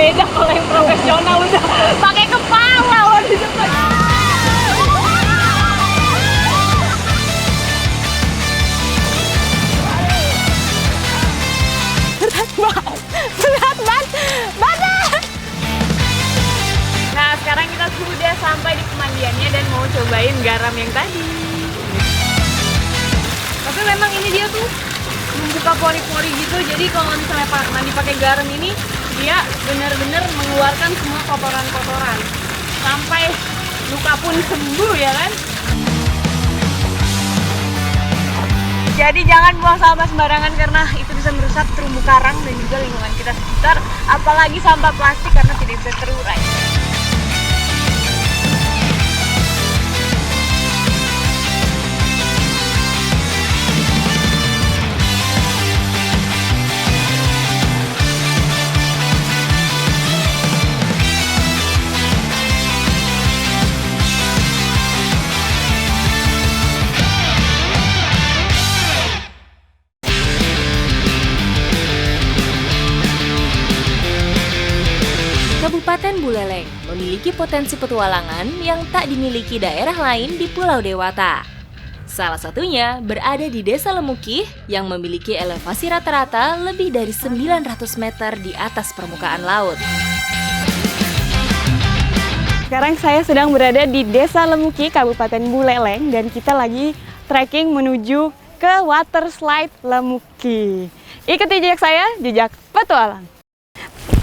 beda kalau yang profesional udah pakai kepala loh di depan. Berat banget. Nah, sekarang kita sudah sampai di pemandiannya dan mau cobain garam yang tadi. Tapi memang ini dia tuh membuka pori-pori gitu, jadi kalau misalnya mandi pakai garam ini dia benar-benar mengeluarkan semua kotoran-kotoran sampai luka pun sembuh ya kan. Jadi jangan buang sampah sembarangan karena itu bisa merusak terumbu karang dan juga lingkungan kita sekitar, apalagi sampah plastik karena tidak bisa terurai. Kabupaten Buleleng memiliki potensi petualangan yang tak dimiliki daerah lain di Pulau Dewata. Salah satunya berada di Desa Lemukih yang memiliki elevasi rata-rata lebih dari 900 meter di atas permukaan laut. Sekarang saya sedang berada di Desa Lemukih, Kabupaten Buleleng, dan kita lagi trekking menuju ke water slide Lemukih. Ikuti jejak saya, jejak petualang.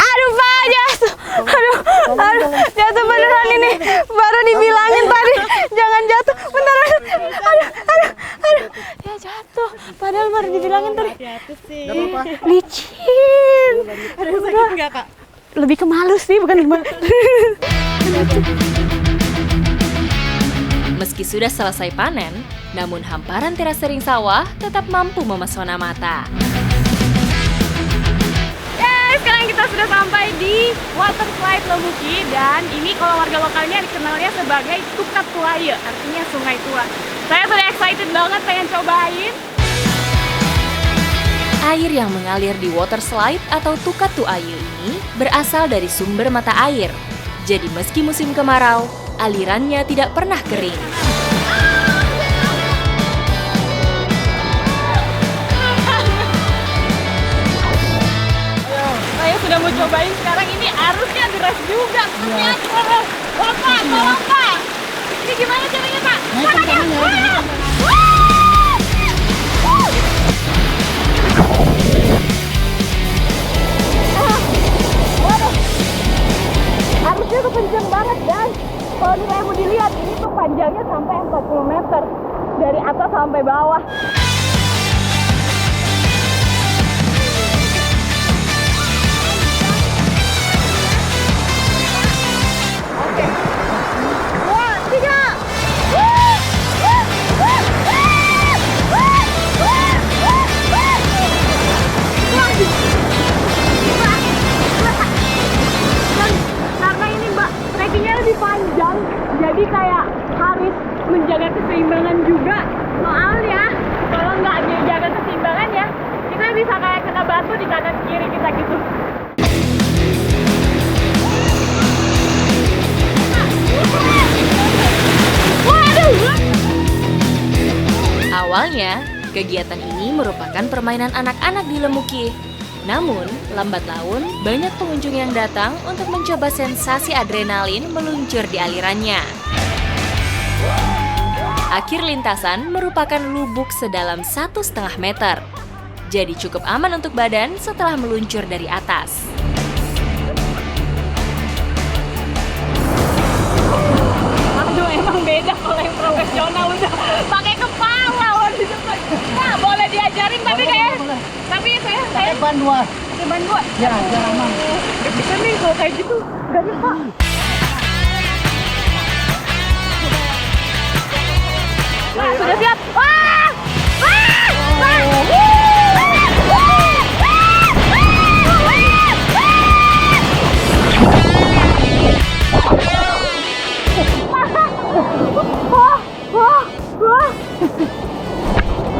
Aduh Pak, jatuh. Aduh, jatuh beneran ini. Baru dibilangin tadi, jangan jatuh. Bentar, aduh. Ya jatuh, padahal baru dibilangin tadi. Jatuh sih. Licin. Ada yang sakit nggak, Kak? Lebih ke malu sih, bukan gimana. Meski sudah selesai panen, namun hamparan terase ring sawah tetap mampu memesona mata. Sekarang kita sudah sampai di water slide Lemukih, dan ini kalau warga lokalnya dikenalnya sebagai Tukat Tuaye, artinya sungai tua. Saya sudah excited banget pengen cobain. Air yang mengalir di water slide atau Tukat Tuaye ini berasal dari sumber mata air. Jadi meski musim kemarau, alirannya tidak pernah kering. Sudah mau cobain, sekarang ini arusnya deras juga. Bapak, tolong Pak. Ini gimana caranya Pak? Arusnya tuh kenceng banget, dan kalau mau dilihat ini tuh panjangnya sampai 40 meter dari atas sampai bawah. Panjang, jadi kayak harus menjaga keseimbangan juga. Soalnya kalau nggak menjaga keseimbangan ya, kita bisa kayak kena batu di kanan kiri kita gitu. Awalnya, kegiatan ini merupakan permainan anak-anak di Lemukih. Namun, lambat laun banyak pengunjung yang datang untuk mencoba sensasi adrenalin meluncur di alirannya. Akhir lintasan merupakan lubuk sedalam 1,5 meter. Jadi cukup aman untuk badan setelah meluncur dari atas. Aduh, emang beda kalau yang profesional udah pakai kepala loh di depan. Nah, boleh diajarin tapi kayak saya Ban dua. ban dua. Ya, aman. Bisa nih kalau kayak gitu. Gak bisa. Nah, sudah siap. Wah! Wah!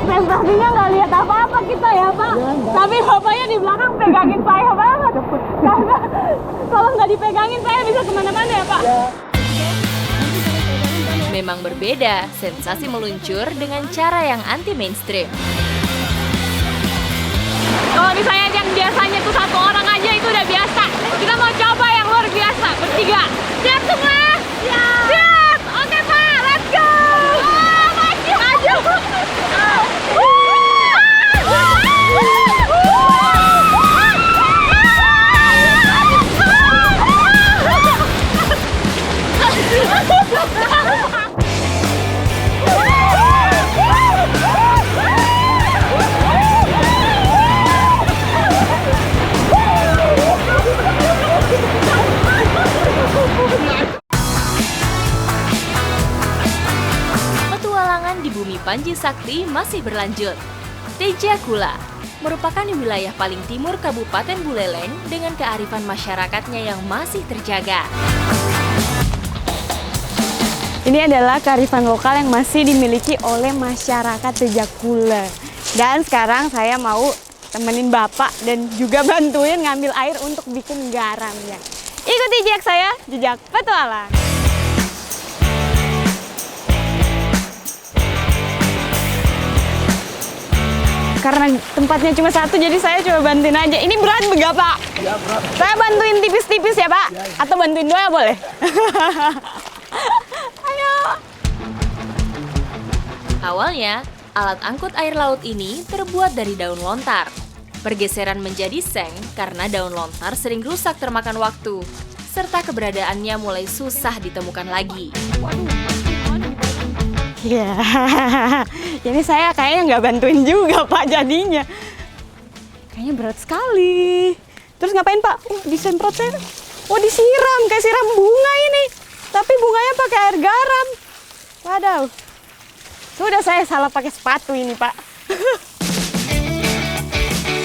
Sensasinya nggak lihat apa-apa kita ya Pak. Tapi bapaknya di belakang pegangin saya banget. Karena kalau nggak dipegangin saya bisa kemana-mana ya Pak? Memang berbeda sensasi meluncur dengan cara yang anti mainstream. Kalau misalnya yang biasanya tuh satu orang aja itu udah biasa. Kita mau coba yang luar biasa, bertiga. Siap semua? Siap! Siap! Oke Pak, let's go! Maju! Maju! Petualangan di bumi Panji Sakti masih berlanjut. Tejakula merupakan wilayah paling timur Kabupaten Buleleng dengan kearifan masyarakatnya yang masih terjaga. Ini adalah kearifan lokal yang masih dimiliki oleh masyarakat Tejakula. Dan sekarang saya mau temenin Bapak dan juga bantuin ngambil air untuk bikin garamnya. Ikuti jejak saya, jejak petualang. Karena tempatnya cuma satu, jadi saya coba bantuin aja. Ini berat enggak, Pak? Ya, berat. Saya bantuin tipis-tipis ya, Pak? Ya. Atau bantuin dua boleh? Ayo. Awalnya, alat angkut air laut ini terbuat dari daun lontar. Pergeseran menjadi seng karena daun lontar sering rusak termakan waktu, serta keberadaannya mulai susah ditemukan lagi. Ya, ini saya kayaknya nggak bantuin juga Pak jadinya. Kayaknya berat sekali. Terus ngapain Pak? Disemprot saya. Oh disiram, kayak siram bunga ini. Tapi bunganya pakai air garam. Waduh. Sudah saya salah pakai sepatu ini Pak.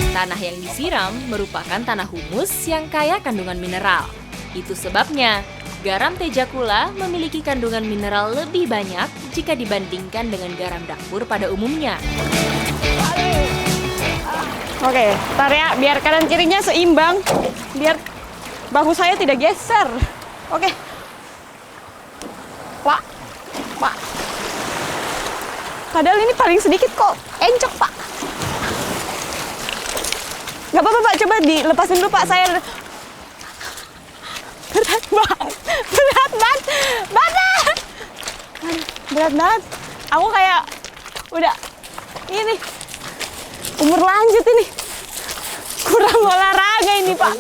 Tanah yang disiram merupakan tanah humus yang kaya kandungan mineral. Itu sebabnya garam Tejakula memiliki kandungan mineral lebih banyak jika dibandingkan dengan garam dapur pada umumnya. Oke, ntar ya biar kanan kirinya seimbang. Biar bahu saya tidak geser. Oke. Pak. Pak. Padahal ini paling sedikit kok. Encok, Pak. Gak apa-apa, Pak. Coba dilepasin dulu, Pak. Saya berat banget. Berat banget. Aduh, berat banget. Aku kayak udah ini umur lanjut ini. Kurang olahraga ini, Pak.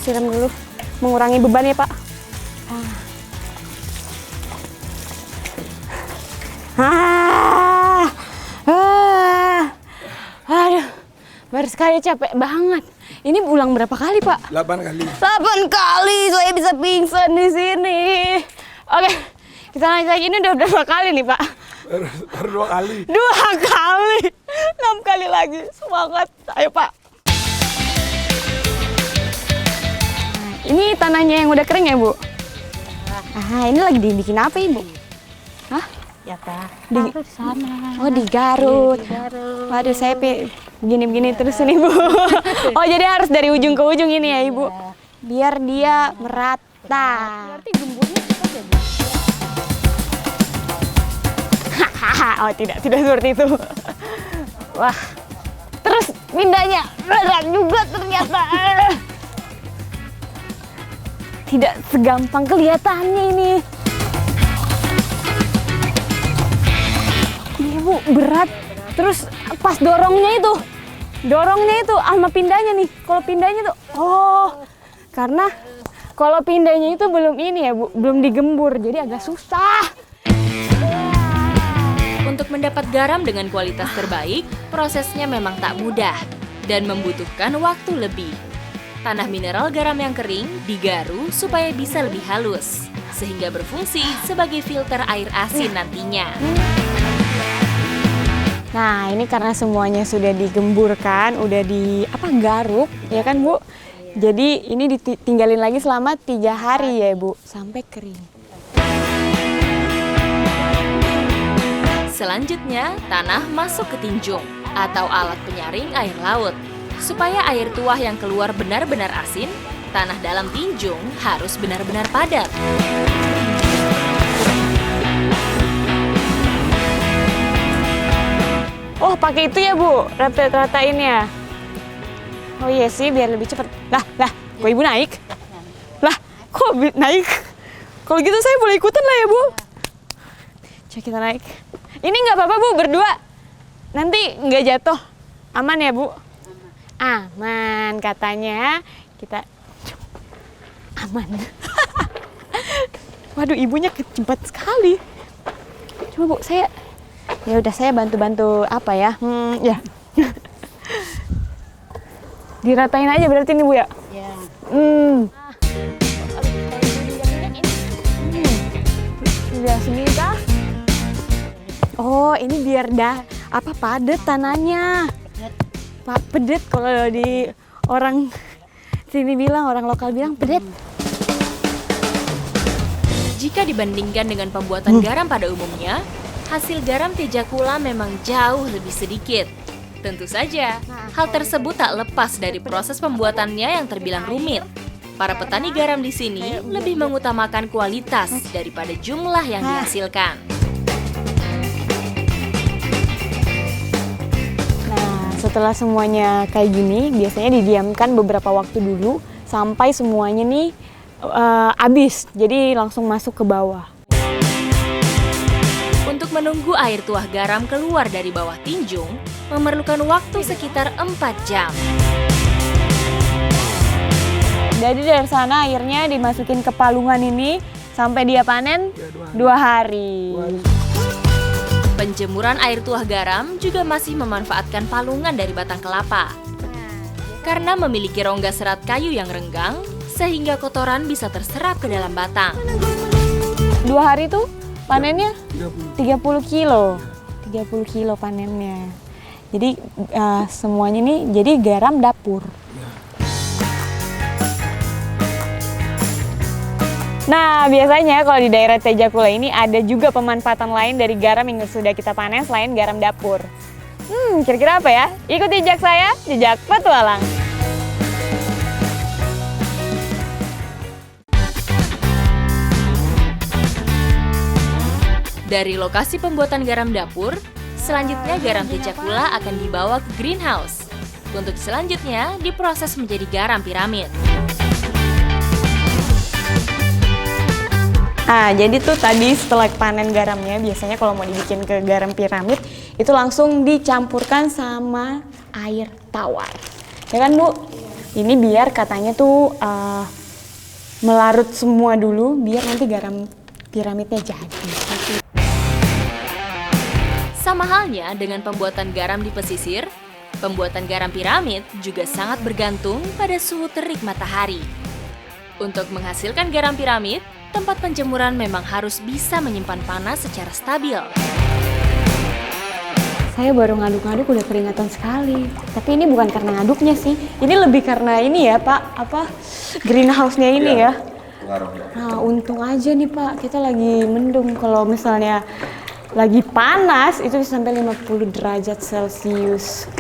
Siram dulu, mengurangi beban ya, Pak. Aduh, baru sekali capek banget. Ini ulang berapa kali, Pak? 8 kali. 8 kali saya bisa pingsan di sini. Oke, kita lanjut lagi. Ini udah berapa kali nih, Pak? Baru 2 kali. 2 kali. 6 kali lagi. Semangat. Ayo, Pak. Ini tanahnya yang udah kering ya, Bu? Ini lagi dibikin apa, Ibu? Hah? Ya Pak, Di sana. Oh, digarut. Garut. Waduh, saya begini-begini terus nih, Bu. Oh, jadi harus dari ujung ke ujung ini ya, Ibu? Biar dia merata. Berarti gemburnya cepat ya, Bu? Oh, tidak seperti itu. Wah, terus pindahnya berat juga ternyata. Tidak segampang kelihatannya ini. Iya, Bu, berat. Terus pas dorongnya itu sama pindahnya nih. Kalau pindahnya tuh, karena kalau pindahnya itu belum ini ya, Bu, belum digembur, jadi agak susah. Untuk mendapat garam dengan kualitas terbaik, prosesnya memang tak mudah dan membutuhkan waktu lebih. Tanah mineral garam yang kering digaru supaya bisa lebih halus, sehingga berfungsi sebagai filter air asin nantinya. Nah, ini karena semuanya sudah digemburkan, udah garuk, ya kan, Bu? Jadi ini ditinggalin lagi selama 3 hari ya, Bu, sampai kering. Selanjutnya, tanah masuk ke tinjung. atau alat penyaring air laut. Supaya air tuah yang keluar benar-benar asin, tanah dalam tinjung harus benar-benar padat. Oh, pakai itu ya, Bu? Ratain ya? Oh iya sih, biar lebih cepat. Lah, kok Ibu naik? Lah, kok naik? Kalau gitu saya boleh ikutan lah ya, Bu? Coba kita naik. Ini nggak apa-apa, Bu, berdua. Nanti nggak jatuh. Aman ya, Bu? Aman, katanya. Kita aman. Waduh, ibunya cepat sekali. Coba, Bu, saya... Ya udah, saya bantu-bantu apa ya? Ya. Diratain aja berarti nih, Bu ya? Ya. Sebelah sini kah? Oh, ini biar padat tanahnya. Pak, pedet kalau di orang sini bilang, orang lokal bilang pedet. Jika dibandingkan dengan pembuatan garam pada umumnya, hasil garam Tejakula memang jauh lebih sedikit. Tentu saja, hal tersebut tak lepas dari proses pembuatannya yang terbilang rumit. Para petani garam di sini lebih mengutamakan kualitas daripada jumlah yang dihasilkan. Nah, setelah semuanya kayak gini, biasanya didiamkan beberapa waktu dulu sampai semuanya nih habis. Jadi langsung masuk ke bawah. Untuk menunggu air tuah garam keluar dari bawah tinjung, memerlukan waktu sekitar 4 jam. Jadi dari sana airnya dimasukin ke palungan ini sampai dia panen 2 hari. Penjemuran air tuah garam juga masih memanfaatkan palungan dari batang kelapa. Karena memiliki rongga serat kayu yang renggang, sehingga kotoran bisa terserap ke dalam batang. 2 hari tuh panennya 30 kilo. 30 kilo panennya. Jadi semuanya nih jadi garam dapur. Nah, biasanya kalau di daerah Tejakula ini ada juga pemanfaatan lain dari garam yang sudah kita panen selain garam dapur. Kira-kira apa ya? Ikuti jejak saya, jejak petualang. Dari lokasi pembuatan garam dapur, selanjutnya garam Tejakula akan dibawa ke greenhouse. Untuk selanjutnya diproses menjadi garam piramid. Nah, jadi tuh tadi setelah panen garamnya, biasanya kalau mau dibikin ke garam piramid, itu langsung dicampurkan sama air tawar. Ya kan, Bu? Ini biar katanya tuh melarut semua dulu, biar nanti garam piramidnya jadi. Sama halnya dengan pembuatan garam di pesisir, pembuatan garam piramid juga sangat bergantung pada suhu terik matahari. Untuk menghasilkan garam piramid, tempat penjemuran memang harus bisa menyimpan panas secara stabil. Saya baru ngaduk-ngaduk udah keringatan sekali. Tapi ini bukan karena ngaduknya sih. Ini lebih karena ini ya, Pak. Greenhouse-nya ini ya. Nah, untung aja nih, Pak. Kita lagi mendung. Kalau misalnya lagi panas, itu bisa sampai 50 derajat Celcius.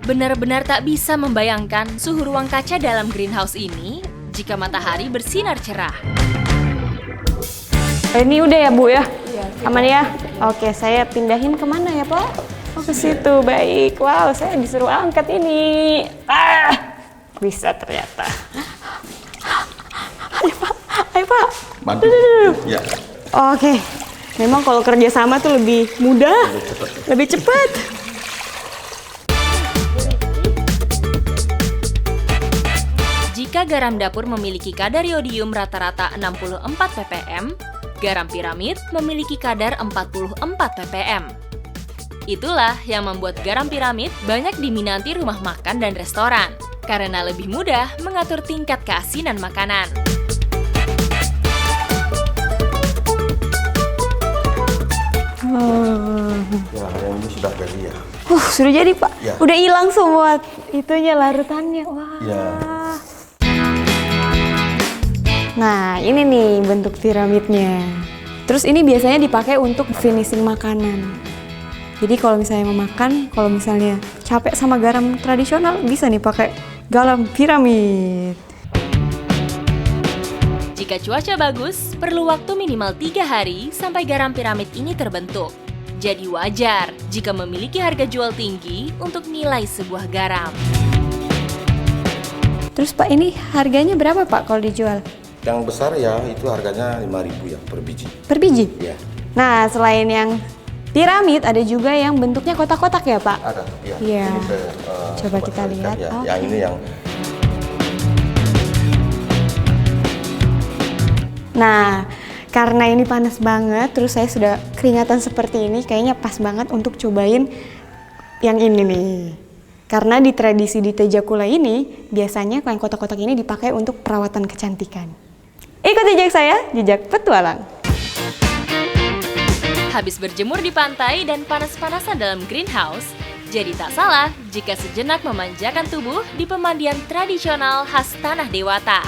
Benar-benar tak bisa membayangkan suhu ruang kaca dalam greenhouse ini jika matahari bersinar cerah. Ini udah ya, Bu ya? Aman ya? Oke, saya pindahin kemana ya, Pak? Oh, ke situ. Baik. Wow, saya disuruh angkat ini. Bisa ternyata. Ayo, Pak. Ayo, Pak. Bantu. Ya. Oke. Memang kalau kerja sama tuh lebih mudah, lebih cepat. Jika garam dapur memiliki kadar yodium rata-rata 64 ppm, garam piramid memiliki kadar 44 ppm. Itulah yang membuat garam piramid banyak diminati rumah makan dan restoran, karena lebih mudah mengatur tingkat keasinan makanan. Ya, yang ini sudah jadi ya. Sudah jadi, Pak. Ya. Udah hilang semua itunya, larutannya. Wah. Ya. Nah, ini nih bentuk piramidnya. Terus ini biasanya dipakai untuk finishing makanan. Jadi kalau misalnya mau makan, kalau misalnya capek sama garam tradisional, bisa nih pakai garam piramid. Jika cuaca bagus, perlu waktu minimal 3 hari sampai garam piramid ini terbentuk. Jadi wajar jika memiliki harga jual tinggi untuk nilai sebuah garam. Terus Pak, ini harganya berapa Pak kalau dijual? Yang besar ya itu harganya 5.000 ya per biji. Per biji? Ya, Nah, selain yang piramid, ada juga yang bentuknya kotak-kotak ya Pak? ada. Ya. Iya. Ini Coba kita lihat. Ya. Oke. Yang ini yang Nah, karena ini panas banget, terus saya sudah keringatan seperti ini, kayaknya pas banget untuk cobain yang ini nih. Karena di tradisi di Tejakula ini, biasanya yang kotak-kotak ini dipakai untuk perawatan kecantikan. Ikuti jejak saya, jejak petualang. Habis berjemur di pantai dan panas-panasan dalam greenhouse, jadi tak salah jika sejenak memanjakan tubuh di pemandian tradisional khas Tanah Dewata.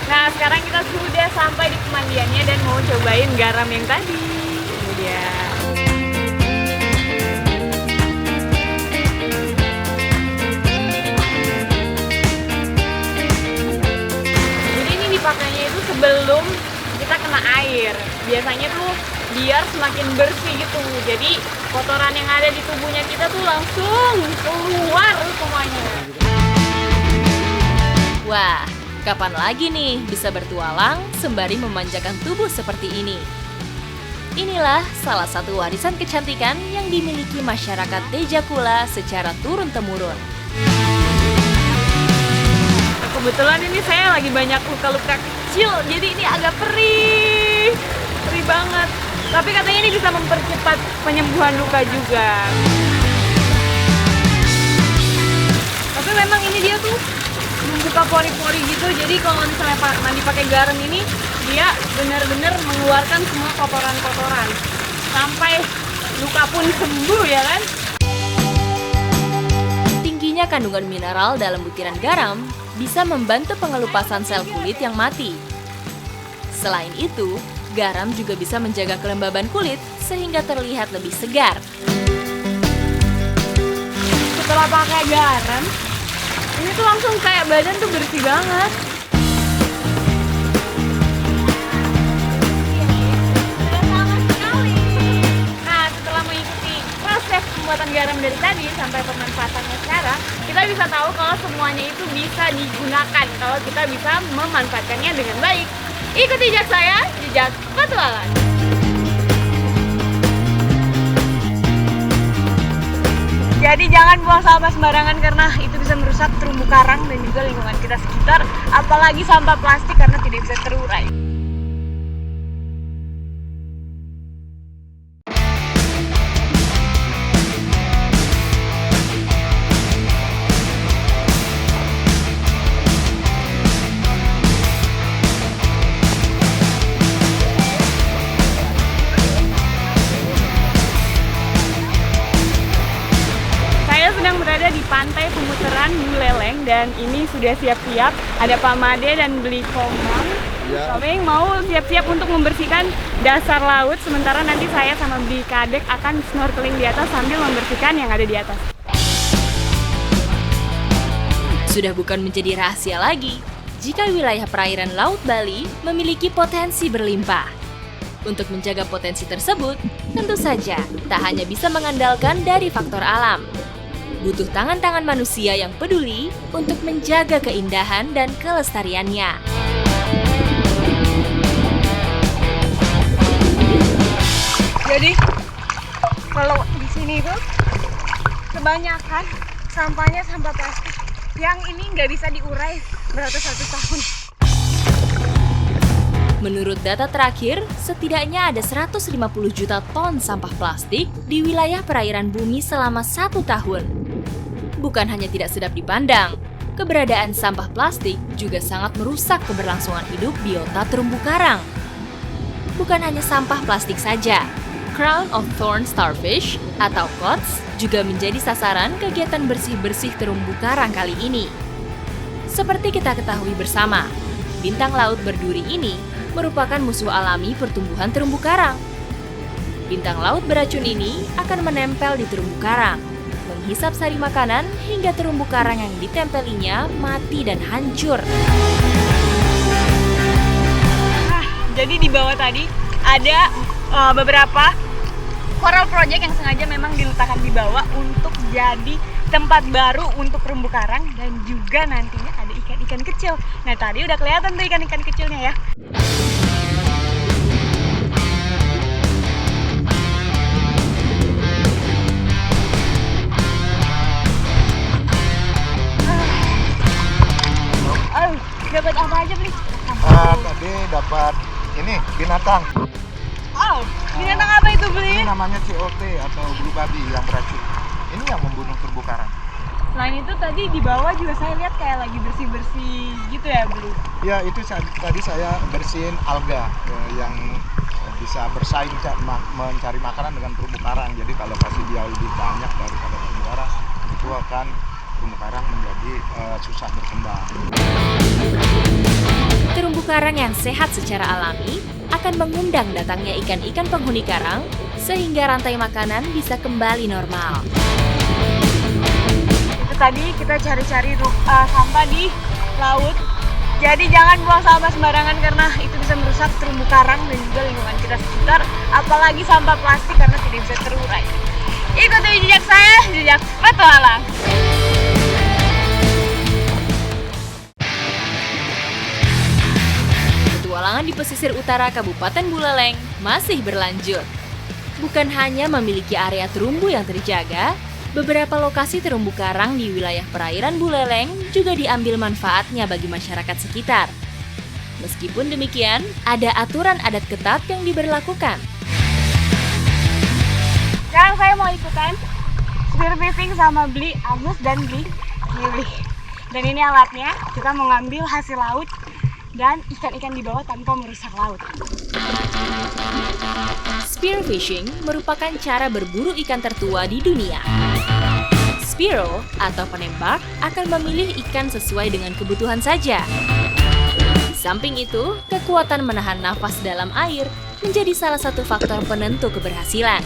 Nah, sekarang kita sudah sampai di pemandiannya dan mau cobain garam yang tadi. Ini dia. Jadi ini dipakainya itu sebelum kita kena air. Biasanya tuh biar semakin bersih gitu. Jadi kotoran yang ada di tubuhnya kita tuh langsung keluar semuanya. Wah, kapan lagi nih bisa bertualang sembari memanjakan tubuh seperti ini? Inilah salah satu warisan kecantikan yang dimiliki masyarakat Tejakula secara turun-temurun. Kebetulan ini saya lagi banyak luka-luka kecil, jadi ini agak perih banget. Tapi katanya ini bisa mempercepat penyembuhan luka juga. Tapi memang ini dia tuh membuka pori-pori gitu, jadi kalau misalnya mandi pakai garam ini, dia benar-benar mengeluarkan semua kotoran-kotoran. Sampai luka pun sembuh ya kan? Tingginya kandungan mineral dalam butiran garam bisa membantu pengelupasan sel kulit yang mati. Selain itu, garam juga bisa menjaga kelembaban kulit sehingga terlihat lebih segar. Setelah pakai garam, ini tuh langsung kayak badan tuh bersih banget. Nah, setelah mengikuti proses pembuatan garam dari tadi sampai pemanfaatannya sekarang, kita bisa tahu kalau semuanya itu bisa digunakan kalau kita bisa memanfaatkannya dengan baik. Ikuti jejak saya, jejak petualang. Jadi jangan buang sampah sembarangan karena itu bisa merusak terumbu karang dan juga lingkungan kita sekitar, apalagi sampah plastik karena tidak bisa terurai. Berada di pantai Pemutaran Buleleng dan ini sudah siap-siap, ada Pak Made dan Beli Komang. Ya. Kami mau siap-siap untuk membersihkan dasar laut, sementara nanti saya sama Beli Kadek akan snorkeling di atas sambil membersihkan yang ada di atas. Sudah bukan menjadi rahasia lagi jika wilayah perairan Laut Bali memiliki potensi berlimpah. Untuk menjaga potensi tersebut, tentu saja tak hanya bisa mengandalkan dari faktor alam. Butuh tangan-tangan manusia yang peduli untuk menjaga keindahan dan kelestariannya. Jadi kalau di sini tuh kebanyakan sampahnya sampah plastik yang ini nggak bisa diurai beratus-ratus tahun. Menurut data terakhir, setidaknya ada 150 juta ton sampah plastik di wilayah perairan bumi selama 1 tahun. Bukan hanya tidak sedap dipandang, keberadaan sampah plastik juga sangat merusak keberlangsungan hidup biota terumbu karang. Bukan hanya sampah plastik saja, Crown of Thorns Starfish atau COTS juga menjadi sasaran kegiatan bersih-bersih terumbu karang kali ini. Seperti kita ketahui bersama, bintang laut berduri ini merupakan musuh alami pertumbuhan terumbu karang. Bintang laut beracun ini akan menempel di terumbu karang, menghisap sari makanan hingga terumbu karang yang ditempelinya mati dan hancur. Jadi di bawah tadi ada beberapa coral project yang sengaja memang diletakkan di bawah untuk jadi tempat baru untuk terumbu karang dan juga nantinya ada ikan-ikan kecil. Nah tadi udah kelihatan tuh ikan-ikan kecilnya ya. Dapat apa aja beli? Tadi dapat ini binatang. Oh, binatang apa itu beli? Ini namanya COT atau bulu babi yang beracun. Ini yang membunuh terumbu karang. Selain itu tadi di bawah juga saya lihat kayak lagi bersih-bersih gitu ya beli. Ya itu tadi saya bersihin alga yang bisa bersaing mencari makanan dengan terumbu karang. Jadi kalau kasih dia lebih banyak daripada terumbu karang, itu akan terumbu karang menjadi susah berkembang. Terumbu karang yang sehat secara alami akan mengundang datangnya ikan-ikan penghuni karang sehingga rantai makanan bisa kembali normal. Itu tadi kita cari-cari sampah di laut. Jadi jangan buang sampah sembarangan karena itu bisa merusak terumbu karang dan juga lingkungan kita sekitar, apalagi sampah plastik karena tidak bisa terurai. Ikuti jejak saya, jejak petualang. Petualangan di pesisir utara Kabupaten Buleleng masih berlanjut. Bukan hanya memiliki area terumbu yang terjaga, beberapa lokasi terumbu karang di wilayah perairan Buleleng juga diambil manfaatnya bagi masyarakat sekitar. Meskipun demikian, ada aturan adat ketat yang diberlakukan. Sekarang saya mau ikutan spearfishing sama beli Agus dan beli Kili. Dan ini alatnya, kita mau ngambil hasil laut dan ikan-ikan di bawah tanpa merusak laut. Spearfishing merupakan cara berburu ikan tertua di dunia. Spearo atau penembak akan memilih ikan sesuai dengan kebutuhan saja. Di samping itu, kekuatan menahan nafas dalam air menjadi salah satu faktor penentu keberhasilan.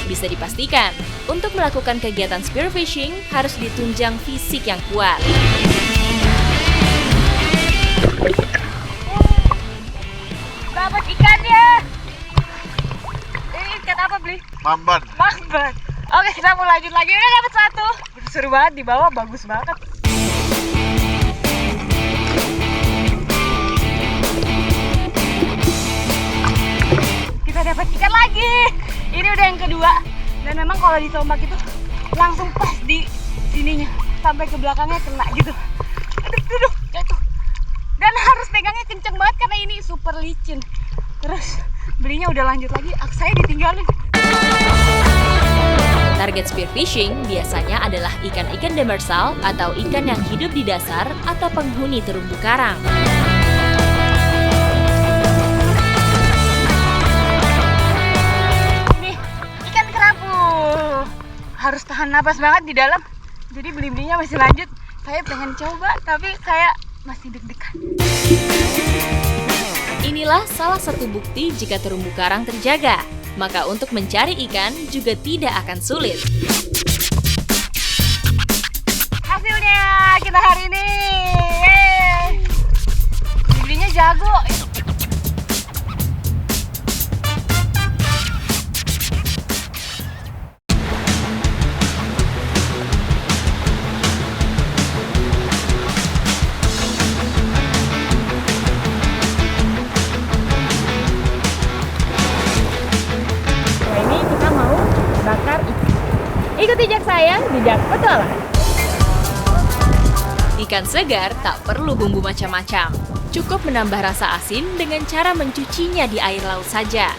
Bisa dipastikan, untuk melakukan kegiatan spearfishing harus ditunjang fisik yang kuat. Dapat ikannya. Ini ikan apa beli? Mamban. Mamban. Oke, kita mau lanjut lagi. Udah dapat satu. Seru banget di bawah, bagus banget. Kita dapat ikan lagi. Ini udah yang kedua. Dan memang kalau ditombak itu langsung pas di sininya sampai ke belakangnya kena gitu. Aduh, jatuh. Dan harus pegangnya kenceng banget karena ini super licin. Terus belinya udah lanjut lagi, saya ditinggalin. Target spearfishing biasanya adalah ikan-ikan demersal atau ikan yang hidup di dasar atau penghuni terumbu karang. Ini ikan kerapu. Harus tahan napas banget di dalam. Jadi beli-belinya masih lanjut. Saya pengen coba, tapi saya masih deg-degan. Inilah salah satu bukti jika terumbu karang terjaga. Maka untuk mencari ikan juga tidak akan sulit. Hasilnya kita hari ini. Belinya jago. Ikuti jejak saya, jejak petualang. Ikan segar tak perlu bumbu macam-macam. Cukup menambah rasa asin dengan cara mencucinya di air laut saja.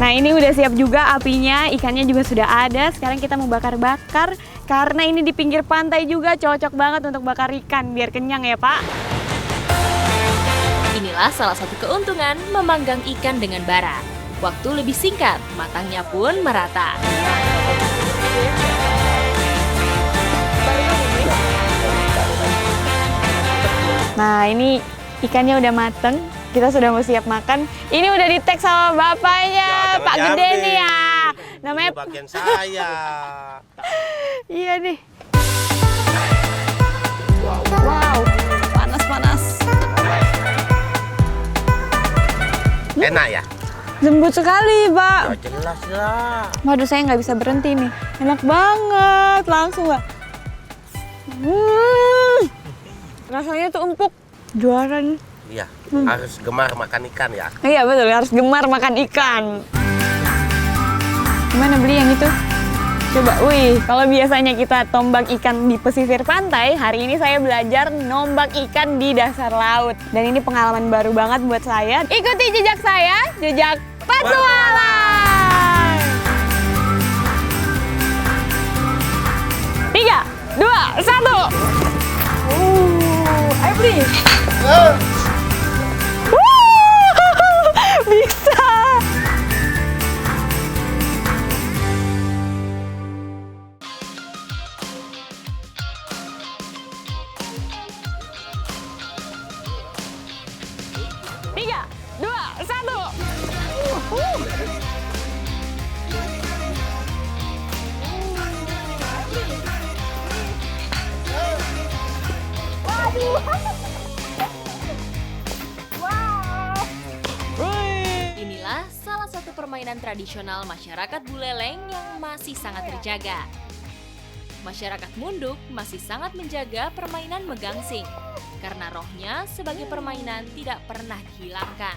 Nah ini udah siap juga apinya, ikannya juga sudah ada. Sekarang kita mau bakar-bakar. Karena ini di pinggir pantai juga cocok banget untuk bakar ikan. Biar kenyang ya Pak. Inilah salah satu keuntungan memanggang ikan dengan bara. Waktu lebih singkat, matangnya pun merata. Nah ini ikannya udah mateng. kita sudah mau siap makan. Ini udah di tag sama bapaknya, Ya, Pak jangan Gede diambil. nih ya. Namanya Ini bagian saya. iya nih. Wow, panas-panas. Enak ya? Lembut sekali, Pak. Ya jelas lah. Waduh, saya nggak bisa berhenti nih. Enak banget, langsung Pak. Rasanya tuh empuk, juara nih. Iya, harus gemar makan ikan ya. Iya betul, harus gemar makan ikan. Gimana beli yang itu? Coba, wih, kalau biasanya kita tombak ikan di pesisir pantai, hari ini saya belajar nombak ikan di dasar laut. Dan ini pengalaman baru banget buat saya. Ikuti jejak saya, jejak petualang. 3, 2, 1. Ayo beli. Bisa. Tiga, dua, satu. Inilah salah satu permainan tradisional masyarakat Buleleng yang masih sangat terjaga. Masyarakat Munduk masih sangat menjaga permainan megangsing, karena rohnya sebagai permainan tidak pernah dihilangkan.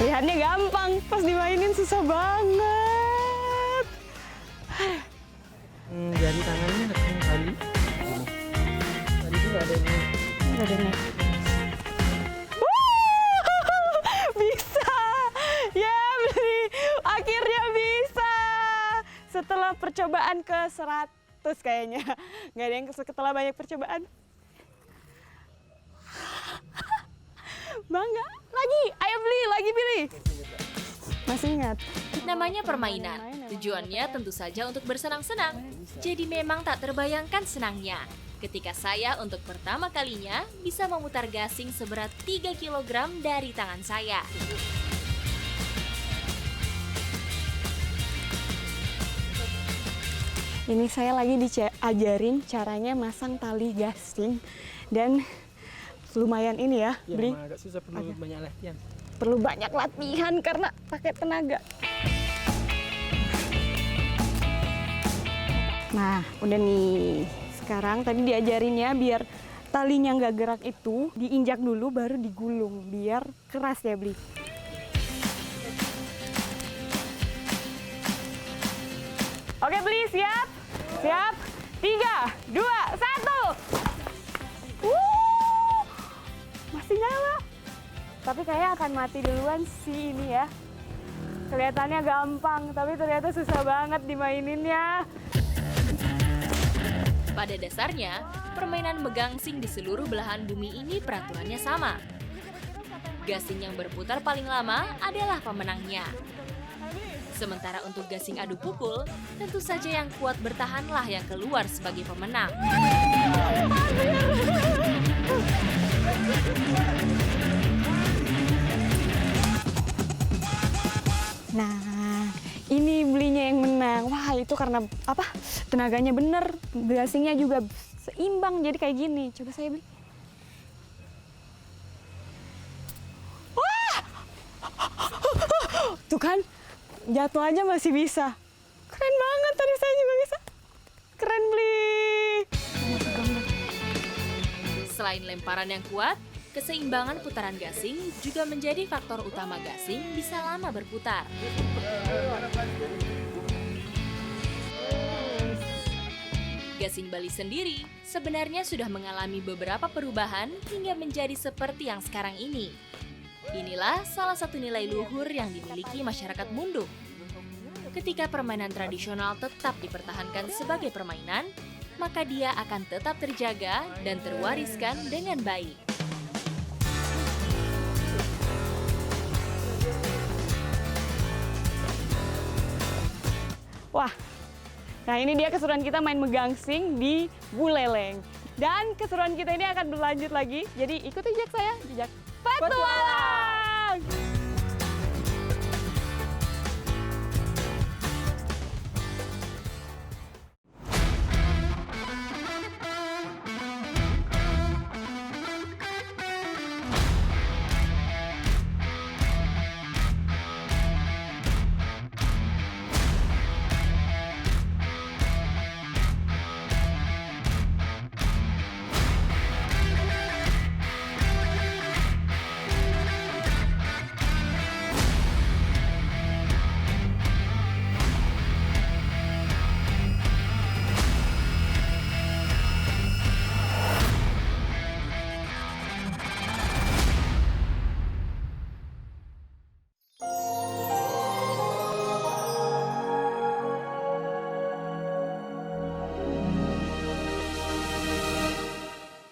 Lihatnya gampang, pas dimainin susah banget. Jari tangannya tekan kali. Tadi tuh nggak ada ini. Nggak ada nih. Bisa, ya beli. Akhirnya bisa. Setelah percobaan ke 100 kayaknya. Nggak ada yang setelah banyak percobaan. Bangga, lagi, ayo beli, lagi pilih. Masih ingat? Namanya permainan, tujuannya tentu saja untuk bersenang-senang. Jadi memang tak terbayangkan senangnya ketika saya untuk pertama kalinya bisa memutar gasing seberat 3 kg dari tangan saya. Ini saya lagi diajarin caranya masang tali gasing dan lumayan ini ya, Ya, beli. emang agak susah, perlu banyak latihan. Perlu banyak latihan karena pakai tenaga. Nah, udah nih. Sekarang tadi diajarinnya biar talinya nggak gerak itu diinjak dulu baru digulung biar keras ya, beli. Oke, beli, siap? Siap? 3, 2, 1. Masih nyala. Tapi kayaknya akan mati duluan sih ini ya. Kelihatannya gampang, tapi ternyata susah banget dimaininnya. Pada dasarnya, permainan megangsing di seluruh belahan bumi ini peraturannya sama. Gasing yang berputar paling lama adalah pemenangnya. Sementara untuk gasing adu pukul, tentu saja yang kuat bertahanlah yang keluar sebagai pemenang. Nah, ini belinya yang menang. Wah, itu karena apa? Tenaganya bener, gasingnya juga seimbang jadi kayak gini. Coba saya beli. Wah! Tuh kan, jatuh aja masih bisa. Keren banget, tadi saya juga bisa. Keren, beli. Selain lemparan yang kuat, keseimbangan putaran gasing juga menjadi faktor utama gasing bisa lama berputar. Gasing Bali sendiri sebenarnya sudah mengalami beberapa perubahan hingga menjadi seperti yang sekarang ini. Inilah salah satu nilai luhur yang dimiliki masyarakat Munduk. Ketika permainan tradisional tetap dipertahankan sebagai permainan, maka dia akan tetap terjaga dan terwariskan dengan baik. Wah, Nah ini dia keseruan kita main megangsing di Buleleng. Dan keseruan kita ini akan berlanjut lagi. Jadi ikuti jejak saya, jejak petualang.